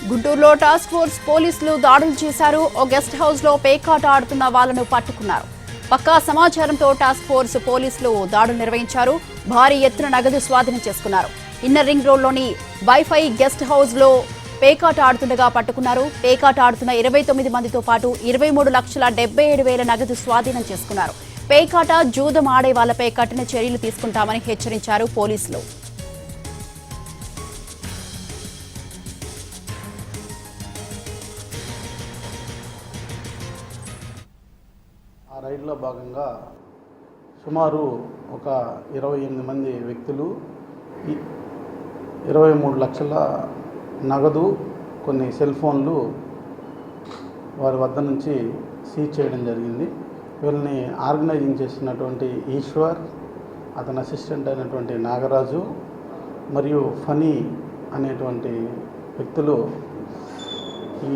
గుంటూరులో task force పోలీసులు దాడులు చేశారు. ఓ గెస్ట్ హౌస్ లో పేకాట ఆడుతున్న వాళ్లను పట్టుకున్నారు. పక్కా సమాచారంతో టాస్క్ ఫోర్స్ పోలీసులు దాడులు నిర్వహించారు. భారీ ఎత్తున నగదు స్వాధీనం చేసుకున్నారు. ఇన్నర్ రింగ్ రోడ్లోని వైఫై గెస్ట్ హౌస్ లో పేకాట ఆడుతుండగా పట్టుకున్నారు. పేకాట ఆడుతున్న 29 మందితో పాటు 23,77,000 నగదు స్వాధీనం చేసుకున్నారు. పేకాట జూదం ఆడే వాళ్లపై కఠిన చర్యలు తీసుకుంటామని హెచ్చరించారు పోలీసులు. ఆ రైడ్లో భాగంగా సుమారు ఒక 28 మంది వ్యక్తులు 23 లక్షల నగదు, కొన్ని సెల్ ఫోన్లు వారి వద్ద నుంచి సీజ్ చేయడం జరిగింది. వీళ్ళని ఆర్గనైజింగ్ చేసినటువంటి ఈశ్వర్, అతని అసిస్టెంట్ అయినటువంటి నాగరాజు మరియు ఫనీ అనేటువంటి వ్యక్తులు ఈ